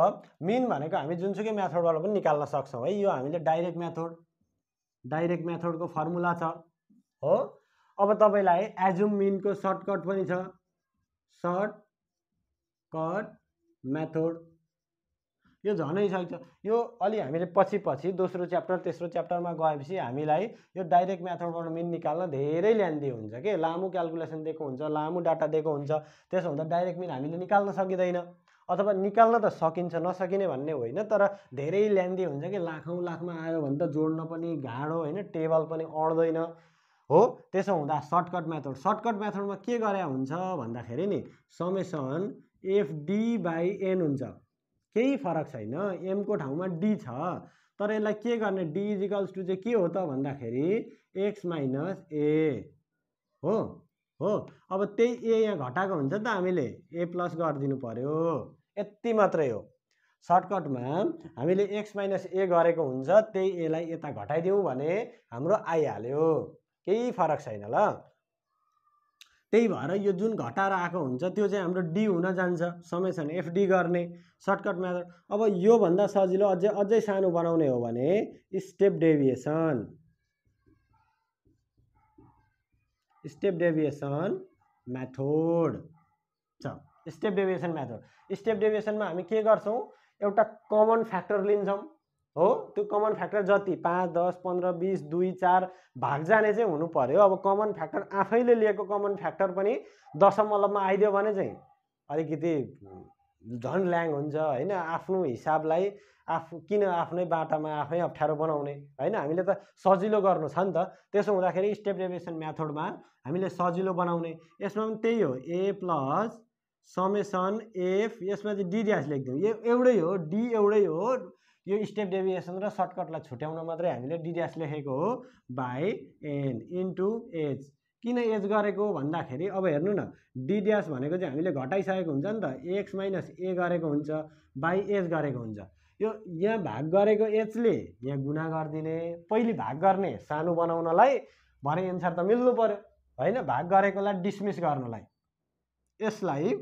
मिन भनेको हामी जुनसुकै मेथडबाट पनि निकाल्न सक्छौं है यो हामीले डाइरेक्ट मेथडको फर्मुला छ हो अब तपाईलाई एजुम मिन को सर्टकट पनि छ सर्टकट मेथड यो झनै सक्छ यो अलि हामीले पछि दोस्रो च्याप्टर तेस्रो च्याप्टरमा गएपछि हामीलाई यो डाइरेक्ट मेथडबाट मिन निकाल्न धेरै ल्यान्दी हुन्छ के लामो क्याल्कुलेसन दिएको हुन्छ लामो डाटा दिएको हुन्छ त्यसो हुँदा डाइरेक्ट मिन हामीले निकाल्न सकिदैन अथवा निकाल्न त सकिन्छ नसकिने भन्ने होइन तर धेरै ल्यान्दी हुन्छ कि लाखौं लाखमा आयो भने त जोड्न पनि गाह्रो हैन टेबल पनि अड्दैन हो त्यसो हुँदा सर्टकट मेथडमा के गरे हुन्छ भन्दाखेरि नि समेसन fd बाइ n हुन्छ केही फरक छैन m को ठाउँमा d छ तर यसलाई के गर्ने d इक्वल्स टु चाहिँ के हो त भन्दाखेरि x माइनस a हो हो अब त्यही a यहाँ घटाएको हुन्छ त हामीले a प्लस गरिदिनु पर्यो यति मात्रै हो सर्टकटमा हामीले x माइनस a गरेको हुन्छ त्यही a लाई यता घटाइदिउँ भने हाम्रो आइहाल्यो केही फरक छैन ल त्यही भएर यो जुन घटाएर आएको हुन्छ त्यो चाहिँ हाम्रो d हुन जान्छ समेसन fd गर्ने सर्टकट मेथड अब यो भन्दा सजिलो अझै सानो बनाउने हो भने स्टेप डेभिएसन मेथड छ स्टेप डेभिएसनमा हामी के गर्छौं एउटा कमन फ्याक्टर लिन्छौं हो त्यो कमन फ्याक्टर जति 5 10 15 20 2 4 भाग जाने चाहिँ हुनु पर्यो अब कमन फ्याक्टर आफैले लिएको कमन फ्याक्टर पनि दशमलवमा आइदियो भने चाहिँ अलिकति झन ल्याङ हुन्छ हैन आफ्नो हिसाबलाई किन आफ्नै बाटामा आफै अप्ठ्यारो बनाउने हैन हामीले त सजिलो गर्नु छ नि त त्यसो हुँदाखेरि स्टेप डेभिएसन मेथडमा हामीले सजिलो बनाउने यसमा पनि त्यही हो a प्लस समेसन f यसमा चाहिँ d ड्याश लेख्दियौ यो एउटै हो d एउटै हो यो स्टेप डेभिएसन र सर्टकटलाई छुट्याउन मात्रै हामीले d ड्याश लेखेको हो बाइ n इन्टु h किन h गरेको भन्दाखेरि अब हेर्नु न d ड्याश भनेको चाहिँ हामीले घटाइसकेको हुन्छ नि त x माइनस a गरेको हुन्छ बाइ h गरेको हुन्छ यो यहाँ भाग गरेको h ले यहाँ गुणा गर्दिने पहिले भाग गर्ने सानो बनाउनलाई भरे एन्सर त मिल्नु पर्यो हैन भाग गरेकोलाई डिसमिस गर्नलाई यसलाई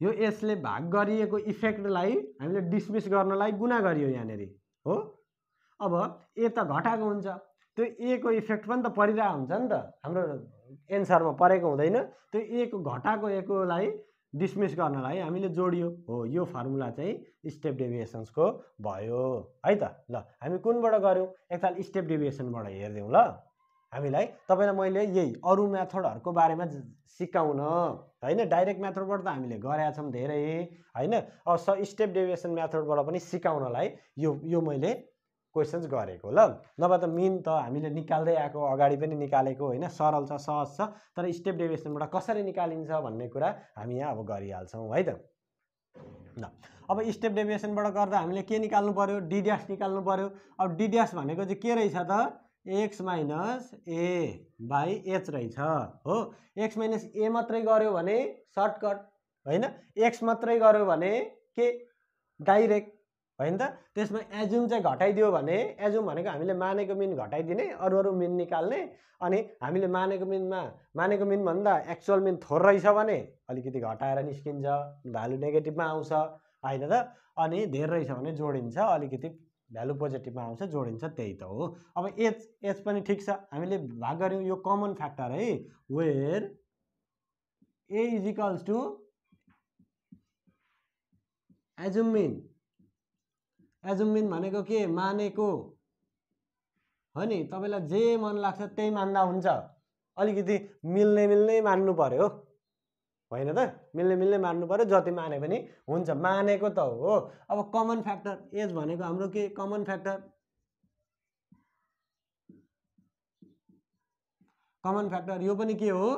यो यसले भाग गरिएको इफेक्टलाई हामीले डिसमिस गर्नलाई गुणा गरियो यहाँनेरि हो। अब ए त घटाएको हुन्छ, त्यो ए को इफेक्ट पनि त परिरहेको हुन्छ नि त, हाम्रो एन्सरमा परेको हुँदैन। त्यो ए को घटाएको ए कोलाई डिसमिस गर्नलाई हामीले जोडियो हो। यो फर्मुला चाहिँ स्टेप डेभिएसन्सको भयो है त। ल हामी कुनबाट गऱ्यौँ, एकताल स्टेप डेभिएसनबाट हेर्दिउँ। ल हामीलाई तपाईँलाई मैले यही अरू मेथडहरूको बारेमा सिकाउन होइन, डाइरेक्ट मेथडबाट त हामीले गरेका छौँ धेरै होइन, अब स्टेप डेभिएसन मेथडबाट पनि सिकाउनलाई यो मैले क्वेसन्स गरेको। ल नभए त मिन त हामीले निकाल्दै आएको, अगाडि पनि निकालेको होइन, सरल छ सहज छ, तर स्टेप डेभिएसनबाट कसरी निकालिन्छ भन्ने कुरा हामी यहाँ अब गरिहाल्छौँ है त। ल अब स्टेप डेभिएसनबाट गर्दा हामीले के निकाल्नु पर्यो, डी ड्यास निकाल्नु पर्यो। अब डी ड्यास भनेको चाहिँ के रहेछ त, x minus A by H रहेछ हो। एक्स माइनस ए मात्रै गऱ्यो भने सर्टकट होइन, एक्स मात्रै गऱ्यो भने के डाइरेक्ट होइन त। त्यसमा एजुम चाहिँ घटाइदियो भने, एजुम भनेको हामीले मानेको मिन घटाइदिने, अरू अरू मिन निकाल्ने, अनि हामीले मानेको मिन भन्दा एक्चुअल मिन थोर रहेछ भने अलिकति घटाएर निस्किन्छ, भ्यालु नेगेटिभमा आउँछ होइन त। अनि धेर रहेछ भने जोडिन्छ, अलिकति भ्यालु पोजिटिभमा आउँछ, जोडिन्छ, त्यही त हो। अब एच पनि ठिक छ, हामीले भाग गऱ्यौँ, यो कमन फ्याक्टर है, where a is equals to assumed mean. Assumed mean भनेको के, मानेको हो नि, तपाईँलाई जे मन लाग्छ त्यही मान्दा हुन्छ, अलिकति मिल्ने मान्नु पर्यो होइन त, मिल्ने मान्नु पर्यो, जति माने पनि हुन्छ, मानेको त हो। अब कमन फ्याक्टर एज भनेको हाम्रो के, कमन फ्याक्टर यो पनि के हो,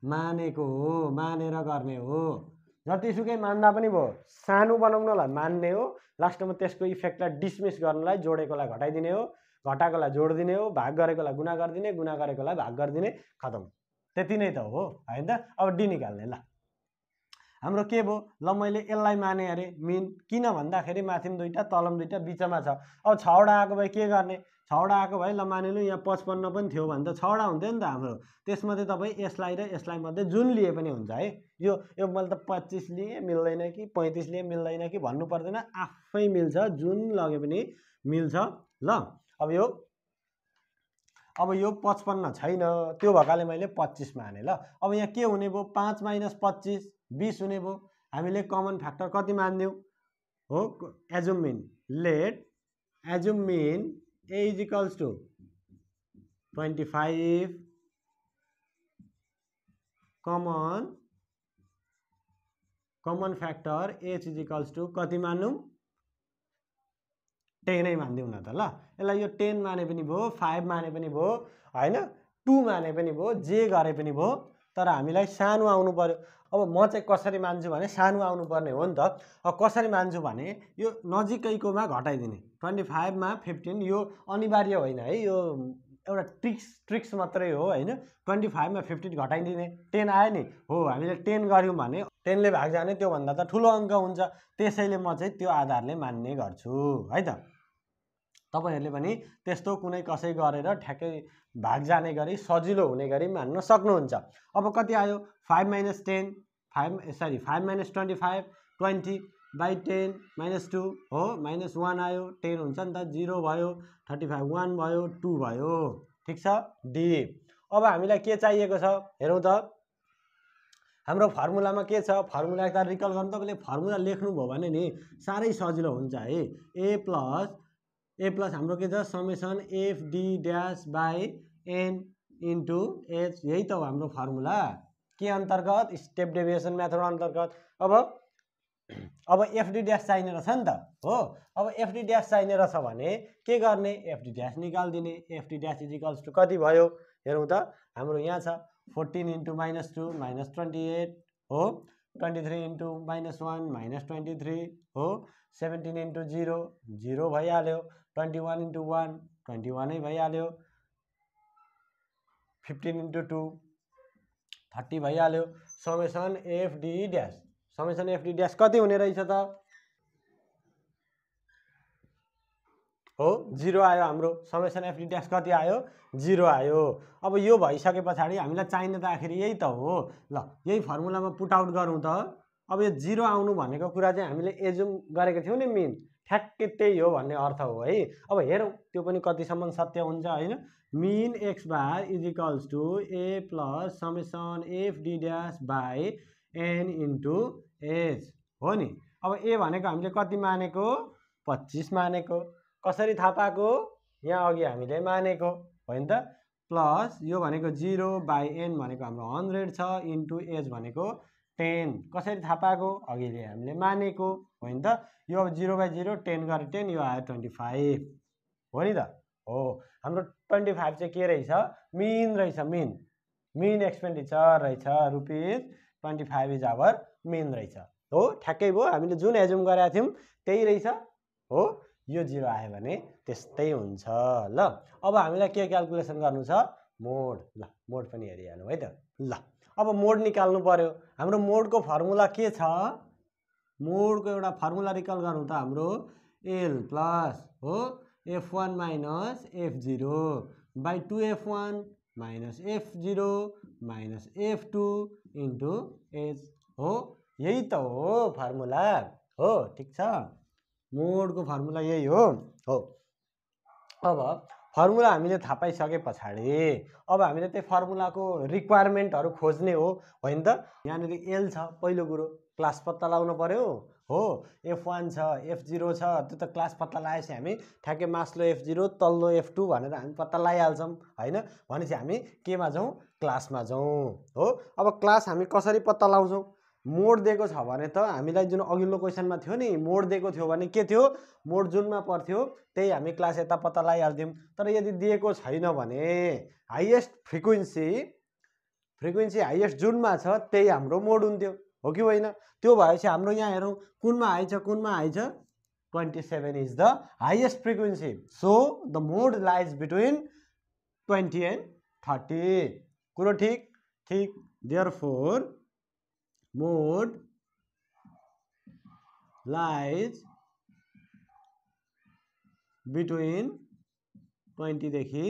मानेको हो, मानेर गर्ने हो। जतिसुकै मान्दा पनि भयो, सानो बनाउनलाई मान्ने हो, लास्टमा त्यसको इफेक्टलाई डिसमिस गर्नलाई जोडेकोलाई घटाइदिने हो, घटाएकोलाई जोडिदिने हो, भाग गरेकोलाई गुणा गरिदिने, गुणा गरेकोलाई भाग गरिदिने, खतम, त्यति नै त हो होइन त। अब डी निकाल्ने। ल हाम्रो के भयो, ल मैले यसलाई माने अरे मिन, किन भन्दाखेरि माथि पनि दुईवटा तल पनि दुईवटा बिचमा छ। अब 6वटा आएको भए के गर्ने, 6वटा आएको भए ल मानिलु यहाँ 55 पनि थियो भने त 6वटा हुन्थ्यो नि त हाम्रो, त्यसमध्ये तपाईँ यसलाई र यसलाई मध्ये जुन लिए पनि हुन्छ है। यो मैले त 25 लिए मिल्दैन कि 35 लिए मिल्दैन कि भन्नु पर्दैन, आफै मिल्छ, जुन लगे पनि मिल्छ। ल अब यो 55 छैन, त्यो भएकाले मैले 25 माने। ल अब यहाँ के हुने भयो, 5 माइनस 25 20 हुने भयो। हामीले कमन फ्याक्टर कति मान्दियौँ हो, assumed mean, let assumed mean a is equals to 25, common factor h is equals to कति मानौँ, 10 मानिदिउँ न त। ल यसलाई यो 10 माने पनि भयो, 5 माने पनि भयो होइन, 2 माने पनि भयो, जे गरे पनि भयो, तर हामीलाई सानो आउनु पर्यो। अब म चाहिँ कसरी मान्छु भने सानो आउनुपर्ने हो नि त। अब कसरी मान्छु भने यो नजिकैकोमा घटाइदिने, 25 मा 15, यो अनिवार्य होइन है, यो एउटा ट्रिक्स मात्रै हो होइन। 25 मा 15 घटाइदिने, 10 आयो नि हो, हामीले 10 गऱ्यौँ भने 10 ले भाग जाने, त्योभन्दा त ठुलो अङ्क हुन्छ, त्यसैले म चाहिँ त्यो आधारले मान्ने गर्छु है त। तपाईहरूले पनि त्यस्तो कुनै कसै गरेर ठ्याक्कै भाग जाने गरी सजिलो हुने गरी मान्न सक्नुहुन्छ। अब कति आयो, 5 माइनस 10 5 माइनस 25 20 बाई 10 माइनस 2 हो, माइनस 1 आयो, 10 हुन्छ नि त, 0 भयो, 35 1 भयो, 2 भयो, ठिक छ डी। अब हामीलाई के चाहिएको छ हेरौँ त, हाम्रो फर्मुलामा के छ, फर्मुला एकता रिकल गर्नु, तपाईँले फर्मुला लेख्नुभयो भने नि साह्रै सजिलो हुन्छ है। ए प्लस हाम्रो के छ, summation f d dash by n into h, यही त हो हाम्रो फर्मुला, के अन्तर्गत, स्टेप डेभिएसन मेथड अन्तर्गत। अब एफडी ड्यास चाहिने रहेछ नि त हो। अब एफडी ड्यास चाहिने रहेछ भने के गर्ने, एफडी ड्यास निकालिदिने। FD dash is equals to कति भयो हेरौँ त, हाम्रो यहाँ छ 14 इन्टु माइनस 2 माइनस 28 हो, 23 इन्टु माइनस 1 माइनस 23 हो, 17 इन्टु 0 0 भइहाल्यो, 21 इन्टु 1 21 नै भइहाल्यो, 15 इन्टु 2 30 भइहाल्यो। समेसन एफडी ड्यास कति हुने रहेछ त, हो 0 आयो हाम्रो समेसन एफ डी ट्याक्स कति आयो 0 आयो। अब यो भइसके पछाडि हामीलाई चाहिने त आखिर यही त हो। ल यही फर्मुलामा पुट आउट गरौँ त। अब यो 0 आउनु भनेको कुरा चाहिँ हामीले एजुम गरेको थियौँ नि मिन, ठ्याक्कै त्यही हो भन्ने अर्थ हो है। अब हेरौँ त्यो पनि कतिसम्म सत्य हुन्छ होइन। Mean x bar is equals to a plus summation f d dash by n into h हो नि। अब ए भनेको हामीले कति मानेको 25 मानेको, कसरी थाहा पाएको यहाँ अघि हामीले मानेको होइन त। प्लस यो भनेको 0 बाई एन भनेको हाम्रो 100 छ इन्टु एज भनेको 10 कसरी थाहा पाएको अघिले हामीले मानेको होइन त। यो अब 0 बाई 0 10 गरे 10 यो आयो 25 हो नि त। हो हाम्रो 25 चाहिँ के रहेछ मिन रहेछ, मिन एक्सपेन्डिचर रहेछ ₹25 इज आवर मिन रहेछ हो। ठ्याक्कै भयो हामीले जुन एजुम गरेका थियौँ त्यही रहेछ हो। यो 0 आयो भने त्यस्तै हुन्छ। ल अब हामीलाई के क्याल्कुलेसन गर्नु छ मोड। ल मोड पनि हेरिहालौँ है त। ल अब मोड निकाल्नु पर्यो। हाम्रो मोडको फर्मुला के छ, मोडको एउटा फर्मुला रिकल गरौँ त हाम्रो एल प्लस हो f1 minus f0 by 2f1 minus f0 minus f2 into H हो। यही त हो फर्मुला हो। ठिक छ, मोडको फर्मुला यही हो। अब फर्मुला हामीले थाहा पाइसके पछाडि अब हामीले त्यो फर्मुलाको रिक्वायरमेन्टहरू खोज्ने हो होइन त। यहाँनिर एल छ, पहिलो कुरो क्लास पत्ता लगाउनु पर्यो हो। f1 छ f0 छ, त्यो त क्लास पत्ता लगाएपछि हामी ठ्याक्कै मास्लो f0 तल्लो f2 भनेर हामी पत्ता लगाइहाल्छौँ होइन। भनेपछि हामी केमा जाउँ क्लासमा जाउँ हो। अब क्लास हामी कसरी पत्ता लगाउँछौँ, मोड दिएको छ भने त हामीलाई जुन अघिल्लो क्वेसनमा थियो नि मोड दिएको थियो भने के थियो मोड जुनमा पर्थ्यो त्यही हामी क्लास यता पत्ता लगाइहाल्थ्यौँ। तर यदि दिएको छैन भने हाइएस्ट फ्रिक्वेन्सी हाइएस्ट जुनमा छ त्यही हाम्रो मोड हुन्थ्यो हो कि होइन। त्यो भएपछि हाम्रो यहाँ हेरौँ कुनमा आइछ 27 is the highest frequency. So the mode lies between 20 and 30। कुरो ठीक। देयरफोर मोड लाइज बिट्विन 20 देखि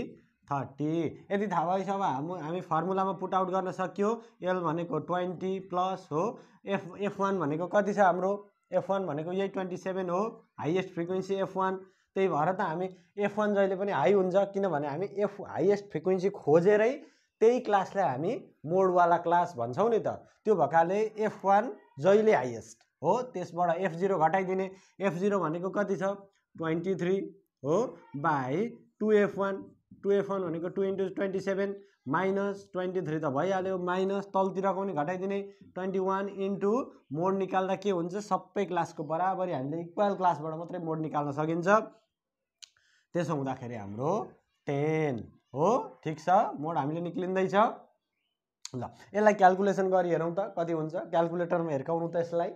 30। यदि थाहा भएछ अब हामी फर्मुलामा पुट आउट गर्न सक्यो। एल भनेको 20 प्लस हो f1 भनेको कति छ हाम्रो f1 भनेको यही 27 हो, हाइएस्ट फ्रिक्वेन्सी f1। त्यही भएर त हामी f1 जहिले पनि हाई हुन्छ किनभने हामी हाइएस्ट फ्रिक्वेन्सी खोजेरै त्यही क्लासलाई हामी मोडवाला क्लास भन्छौँ नि त। त्यो भएकाले f1 जहिले हाइएस्ट हो, त्यसबाट f0 घटाइदिने। f0 भनेको कति छ 23 हो बाई 2f1 भनेको 2 इन्टु 27 माइनस 23 त भइहाल्यो, माइनस तलतिरको पनि घटाइदिने 21 इन्टु मोड निकाल्दा के हुन्छ सबै क्लासको बराबरी हामीले इक्वल क्लासबाट मात्रै मोड निकाल्न सकिन्छ। त्यसो हुँदाखेरि हाम्रो 10 हो। ठिक छ, मोड हामीले निक्लिँदैछ। ल यसलाई क्याल्कुलेसन गरी हेरौँ त कति हुन्छ, क्याल्कुलेटरमा हिर्काउनु त यसलाई।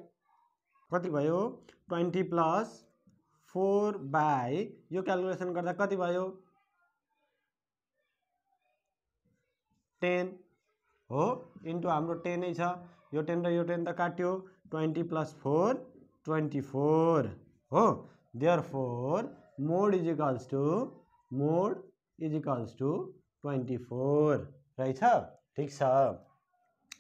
कति भयो 20 प्लस 4 बाई यो क्याल्कुलेसन गर्दा कति भयो 10 हो इन्टु हाम्रो 10 नै छ। यो 10 र यो 10 त काट्यो 20 प्लस 4 24 हो। Therefore mode is equals to 24 रहेछ। ठिक छ।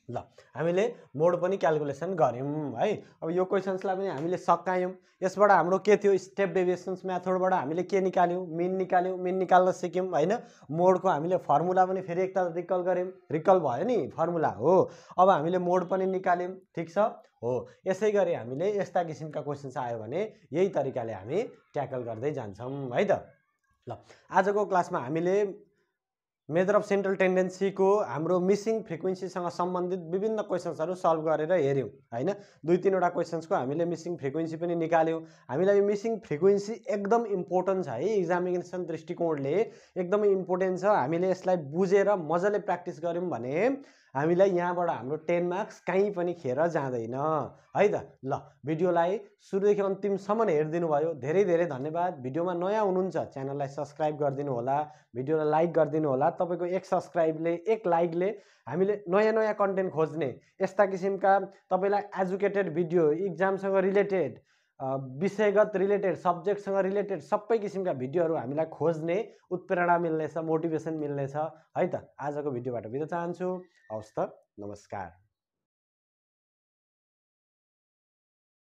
ल हामीले मोड पनि क्याल्कुलेसन गऱ्यौँ है। अब यो क्वेसन्सलाई पनि हामीले सकायौँ। यसबाट हाम्रो के थियो स्टेप डेभिएसन्स मेथडबाट हामीले के निकाल्यौँ मिन निकाल्न सिक्यौँ होइन। मोडको हामीले फर्मुला पनि फेरि एकताल रिकल गऱ्यौँ, रिकल भयो नि फर्मुला हो। अब हामीले मोड पनि निकाल्यौँ। ठिक छ हो। यसै गरी हामीले यस्ता किसिमका क्वेसन्स आयो भने यही तरिकाले हामी ट्याकल गर्दै जान्छौँ है त। ल आजको क्लासमा हामीले मेजर अफ सेन्ट्रल टेन्डेन्सीको हाम्रो मिसिङ फ्रिक्वेन्सीसँग सम्बन्धित विभिन्न क्वेसन्सहरू सल्भ गरेर हेऱ्यौँ होइन। 2-3वटा क्वेसन्सको हामीले मिसिङ फ्रिक्वेन्सी पनि निकाल्यौँ। हामीलाई यो मिसिङ फ्रिक्वेन्सी एकदम इम्पोर्टेन्ट छ है, एक्जामिनेसन दृष्टिकोणले एकदमै इम्पोर्टेन्ट छ। हामीले यसलाई बुझेर मजाले प्र्याक्टिस गऱ्यौँ भने हामीलाई यहाँबाट हाम्रो 10 मार्क्स कहीँ पनि खेर जाँदैन है त। ल भिडियोलाई सुरुदेखि अन्तिमसम्म हेरिदिनु भयो, धेरै धेरै धन्यवाद। भिडियोमा नयाँ हुनुहुन्छ च्यानललाई सब्सक्राइब गरिदिनु होला, भिडियोलाई लाइक गरिदिनु होला। तपाईँको एक सब्सक्राइबले एक लाइकले हामीले नयाँ नयाँ कन्टेन्ट खोज्ने, यस्ता किसिमका तपाईँलाई एजुकेटेड भिडियो, इक्जामसँग रिलेटेड विषयगत रिलेटेड सब्जेक्टसँग रिलेटेड सबै किसिमका भिडियोहरू हामीलाई खोज्ने उत्प्रेरणा मिल्नेछ, मोटिभेसन मिल्नेछ है त। आजको भिडियोबाट बिदा चाहन्छु। हवस् त, नमस्कार।